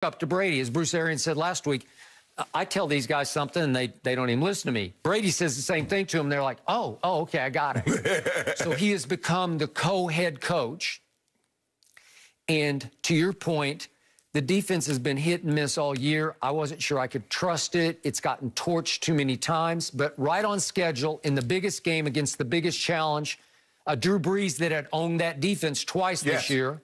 up to Brady. As Bruce Arians said last week, I tell these guys something and they don't even listen to me. Brady says the same thing to them. They're like, oh, okay, I got it. So he has become the co-head coach. And to your point, the defense has been hit and miss all year. I wasn't sure I could trust it. It's gotten torched too many times. But right on schedule in the biggest game against the biggest challenge, Drew Brees that had owned that defense twice this year,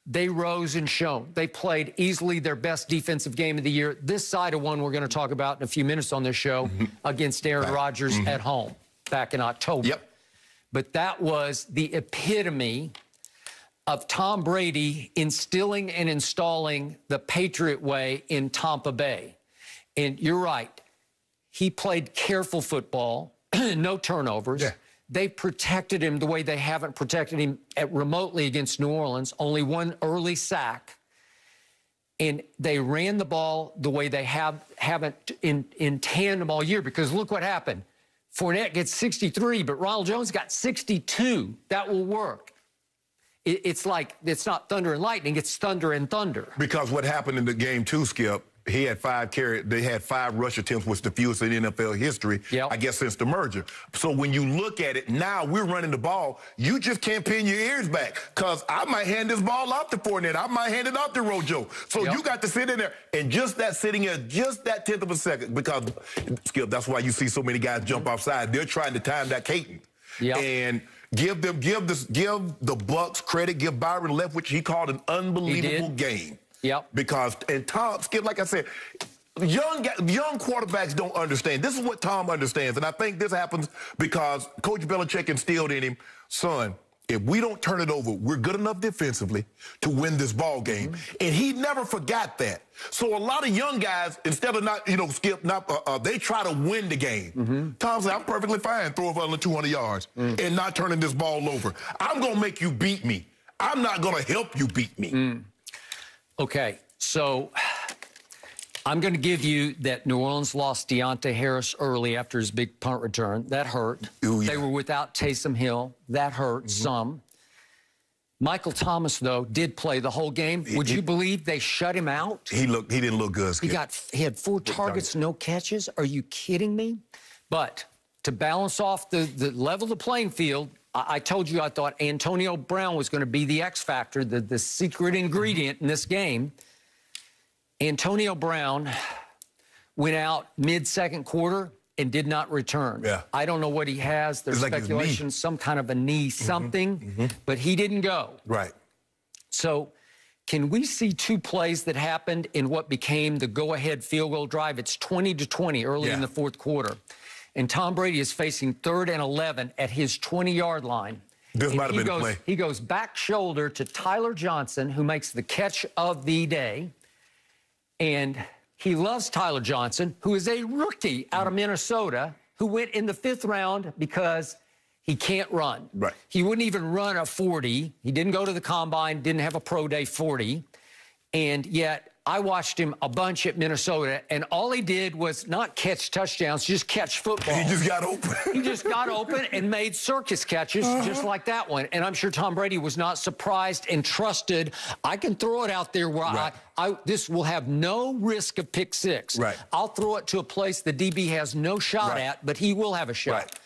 they rose and shone. They played easily their best defensive game of the year. This side of one we're going to talk about in a few minutes on this show against Aaron Rodgers at home back in October. But that was the epitome of Tom Brady instilling and installing the Patriot way in Tampa Bay. And you're right. He played careful football, no turnovers. They protected him the way they haven't protected him remotely against New Orleans, only one early sack. And they ran the ball the way they haven't in tandem all year, because look what happened. Fournette gets 63, but Ronald Jones got 62. That will work. It's like, it's not thunder and lightning, it's thunder and thunder. Because what happened in the game too, Skip, he had 5 carries, they had 5 rush attempts, which the fewest in NFL history, I guess, since the merger. So when you look at it, now we're running the ball, you just can't pin your ears back, because I might hand this ball out to Fournette, I might hand it out to Rojo. So you got to sit in there, and just that sitting there, just that 10th of a second, because, Skip, that's why you see so many guys jump offside. They're trying to time that cadence. And give the Bucs credit, give Byron Leftwich, he called an unbelievable game. Because, and Tom, Skip, like I said, young quarterbacks don't understand. This is what Tom understands, and I think this happens because Coach Belichick instilled in him, son, if we don't turn it over, we're good enough defensively to win this ball game. And he never forgot that. So a lot of young guys, instead of not, Skip, they try to win the game. Tom said, I'm perfectly fine throwing for under 200 yards and not turning this ball over. I'm going to make you beat me. I'm not going to help you beat me. Okay, so I'm going to give you that New Orleans lost Deontay Harris early after his big punt return. That hurt. They were without Taysom Hill. That hurt some. Michael Thomas, though, did play the whole game. Would you believe they shut him out? He didn't look good, Skip. He had 4 targets, no catches. Are you kidding me? But to balance off the level of the playing field, I told you I thought Antonio Brown was going to be the X factor, the secret ingredient in this game. Antonio Brown went out mid-second quarter and did not return. I don't know what he has. There's speculation, some kind of a knee something, but he didn't go. So can we see 2 plays that happened in what became the go-ahead field goal drive? It's 20-20 early in the 4th quarter. And Tom Brady is facing 3rd and 11 at his 20-yard line. This might have been the play. He goes back shoulder to Tyler Johnson, who makes the catch of the day. And he loves Tyler Johnson, who is a rookie out of Minnesota, who went in the 5th round because he can't run. He wouldn't even run a 40. He didn't go to the combine, didn't have a pro day 40. And yet I watched him a bunch at Minnesota, and all he did was not catch touchdowns, just catch football. He just got open. He just got open and made circus catches just like that one. And I'm sure Tom Brady was not surprised and trusted. I can throw it out there where this will have no risk of pick 6. I'll throw it to a place the DB has no shot at, but he will have a shot.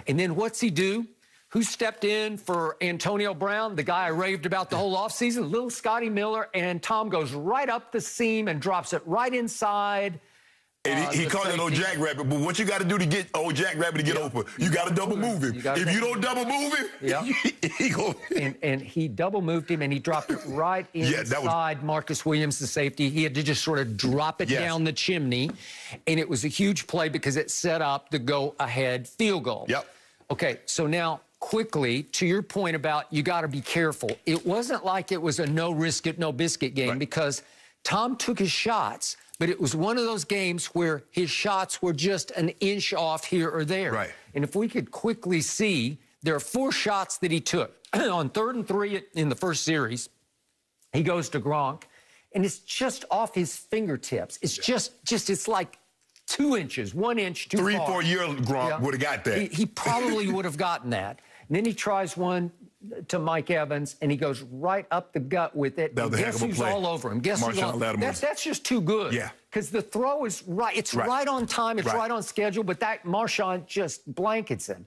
And then what's he do? Who stepped in for Antonio Brown, the guy I raved about the whole offseason? Little Scotty Miller, and Tom goes right up the seam and drops it right inside. And he called it old Jackrabbit, but what you got to do to get old Jackrabbit to get open? You got to double move him. If you don't double move him, he goes. And he double moved him, and he dropped it right inside Marcus Williams, the safety. He had to just sort of drop it down the chimney, and it was a huge play because it set up the go-ahead field goal. Okay, so now quickly, to your point about you got to be careful. It wasn't like it was a no-risk-it, no-biscuit game because Tom took his shots, but it was one of those games where his shots were just an inch off here or there. And if we could quickly see, there are 4 shots that he took. On 3rd and 3 in the first series, he goes to Gronk, and it's just off his fingertips. It's just it's like 2 inches, 1 inch too far. 3-4 years Gronk would have got that. He probably would have gotten that. And then he tries one to Mike Evans, and he goes right up the gut with it. That was a heck guess of a who's play. all over him? Guess who's all That's just too good. Yeah. Because the throw is right. It's right on time. It's right on schedule. But that Marshawn just blankets him.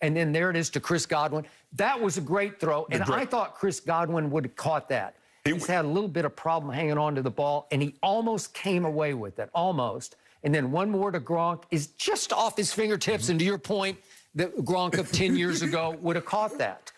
And then there it is to Chris Godwin. That was a great throw. And I thought Chris Godwin would have caught that. He's had a little bit of problem hanging on to the ball, and he almost came away with it. Almost. And then one more to Gronk is just off his fingertips. And to your point, the Gronk of 10 years ago would have caught that.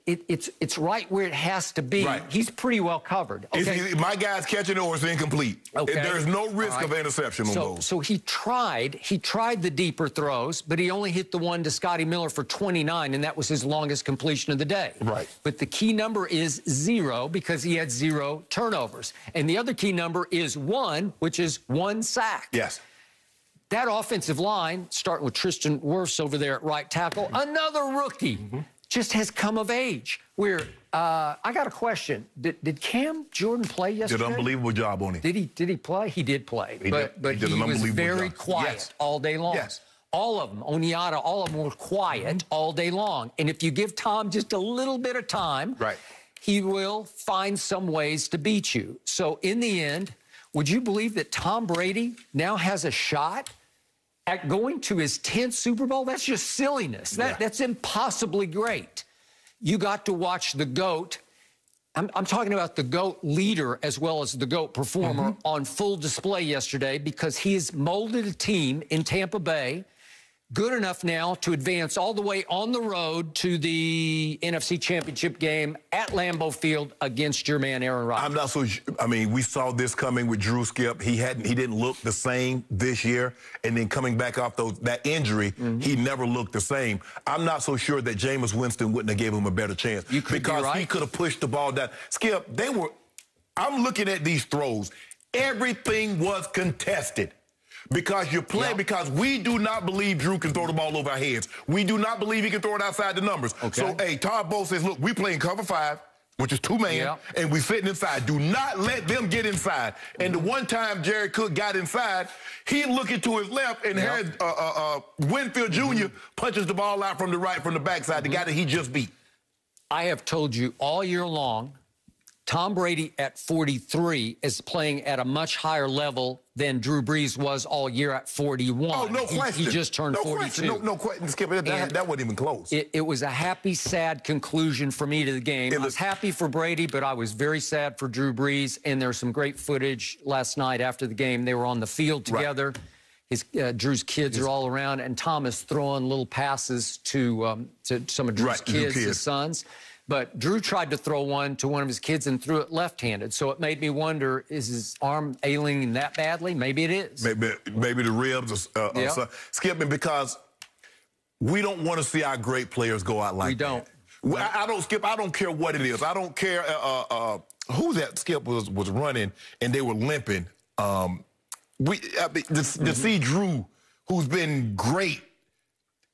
It's right where it has to be. Right. He's pretty well covered. Okay? My guy's catching it or it's incomplete. Okay. There's no risk of interception on those. So he tried the deeper throws, but he only hit the one to Scotty Miller for 29, and that was his longest completion of the day. Right. But the key number is 0 because he had 0 turnovers. And the other key number is 1, which is 1 sack. Yes. That offensive line, starting with Tristan Wirfs over there at right tackle, another rookie. Just has come of age. Where I got a question: Did Cam Jordan play yesterday? Did an unbelievable job on him. Did he play? He did play, but he was very quiet all day long. Yes. All of them, Onyata, all of them were quiet all day long. And if you give Tom just a little bit of time, he will find some ways to beat you. So in the end, would you believe that Tom Brady now has a shot at going to his 10th Super Bowl? That's just silliness. That's impossibly great. You got to watch the GOAT. I'm talking about the GOAT leader as well as the GOAT performer on full display yesterday, because he has molded a team in Tampa Bay good enough now to advance all the way on the road to the NFC Championship game at Lambeau Field against your man Aaron Rodgers. I'm not so. I mean, we saw this coming with Drew Skip. He didn't look the same this year, and then coming back off that injury, he never looked the same. I'm not so sure that Jameis Winston wouldn't have gave him a better chance because he could have pushed the ball down. Skip, I'm looking at these throws. Everything was contested. Because you play, because we do not believe Drew can throw the ball over our heads. We do not believe he can throw it outside the numbers. So, hey, Todd Bowles says, look, we playing cover 5, which is 2-man, and we sitting inside. Do not let them get inside. And the one time Jared Cook got inside, he looking to his left, and Winfield Jr. punches the ball out from the right, from the backside, the guy that he just beat. I have told you all year long, Tom Brady at 43 is playing at a much higher level than Drew Brees was all year at 41. Oh, no question. He just turned 42. No question. Skip, that wasn't even close. It was a happy, sad conclusion for me to the game. I was happy for Brady, but I was very sad for Drew Brees. And there's some great footage last night after the game. They were on the field together. Drew's kids are all around, and Tom is throwing little passes to some of Drew's kids, his sons. But Drew tried to throw one to one of his kids and threw it left-handed. So it made me wonder, is his arm ailing that badly? Maybe it is. Maybe the ribs are skipping, because we don't want to see our great players go out like that. We don't. I don't, Skip. I don't care what it is. I don't care who that Skip was running and they were limping. To see Drew, who's been great,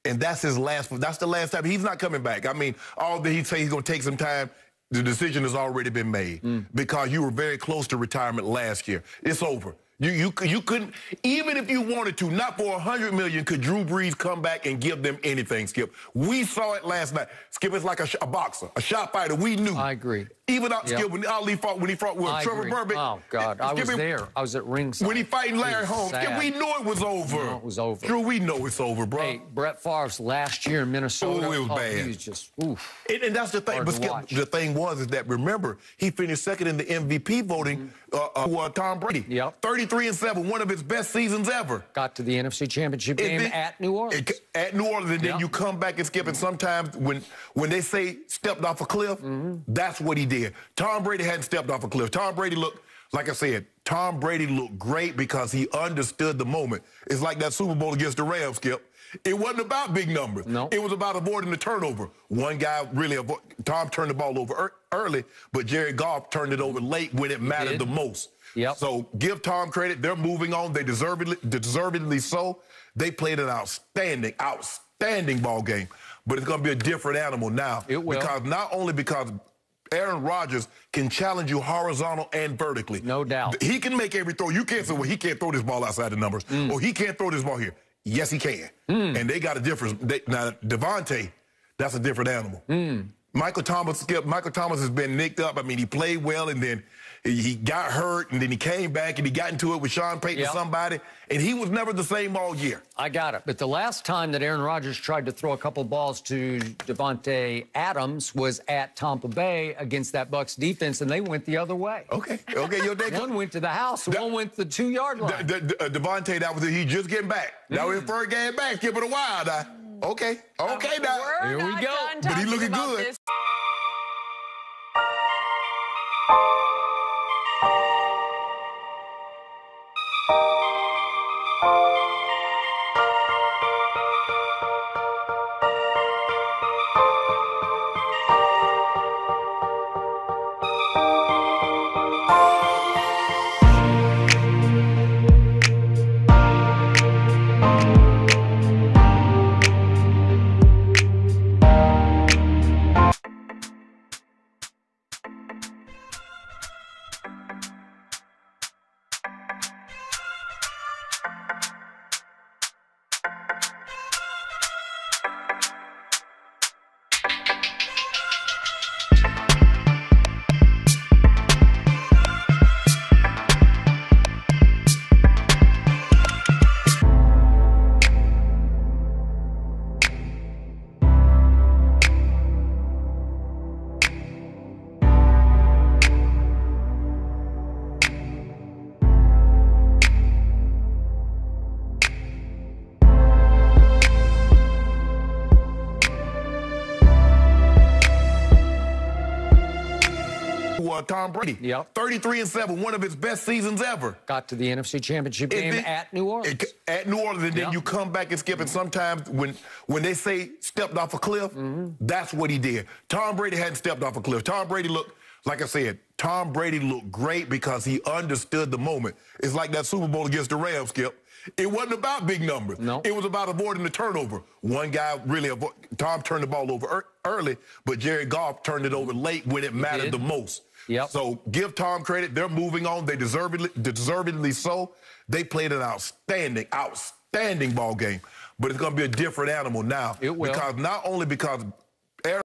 and that's the last time. He's not coming back. I mean, all that he say he's going to take some time, the decision has already been made because you were very close to retirement last year. It's over. You couldn't, even if you wanted to, not for $100 million, could Drew Brees come back and give them anything, Skip. We saw it last night. Skip is like a boxer, a shot fighter. We knew. I agree. Even Skip, when Ali fought, with Trevor Burbick. Oh, God. I was there. I was at ringside. When he fighting Larry Holmes. Skip, we knew it was over. No, it was over. Drew, we know it's over, bro. Hey, Brett Favre's last year in Minnesota. Oh, it was bad. He was just, oof. And that's the thing. But Skip, the thing is that, remember, he finished second in the MVP voting to Tom Brady. 33-7, one of his best seasons ever. Got to the NFC Championship game at New Orleans. At New Orleans, and then you come back and Skip, and sometimes when they say stepped off a cliff, that's what he did. Tom Brady hadn't stepped off a cliff. Tom Brady looked, like I said, Tom Brady looked great because he understood the moment. It's like that Super Bowl against the Rams, Skip. It wasn't about big numbers. No. It was about avoiding the turnover. One guy really Tom turned the ball over early, but Jared Goff turned it over late when it mattered the most. So give Tom credit. They're moving on. They deservedly so. They played an outstanding ball game. But it's going to be a different animal now. It will. Because not only because Aaron Rodgers can challenge you horizontal and vertically. No doubt. He can make every throw. You can't say, well, he can't throw this ball outside the numbers. Or he can't throw this ball here. Yes, he can. And they got a difference. Now, Devontae, that's a different animal. Michael Thomas, Skip, Michael Thomas has been nicked up. I mean, he played well, and then he got hurt, and then he came back, and he got into it with Sean Payton or somebody, and he was never the same all year. I got it. But the last time that Aaron Rodgers tried to throw a couple balls to Devontae Adams was at Tampa Bay against that Bucs defense, and they went the other way. Okay, your day. One went to the house, one went to the 2-yard line. Devontae, that was it. He just getting back. That was his first game back. Skip it a while now. Okay, now. Here we go. But he looking good. Tom Brady. Yep. 33-7, one of his best seasons ever. Got to the NFC Championship game at New Orleans. At New Orleans, and then you come back and Skip, and sometimes when they say stepped off a cliff, that's what he did. Tom Brady hadn't stepped off a cliff. Tom Brady looked, like I said, Tom Brady looked great because he understood the moment. It's like that Super Bowl against the Rams, Skip. It wasn't about big numbers. No. It was about avoiding the turnover. One guy really Tom turned the ball over early, but Jared Goff turned it over late when it mattered the most. Yep. So give Tom credit. They're moving on. They deservedly so. They played an outstanding ball game. But it's going to be a different animal now. It will. Not only because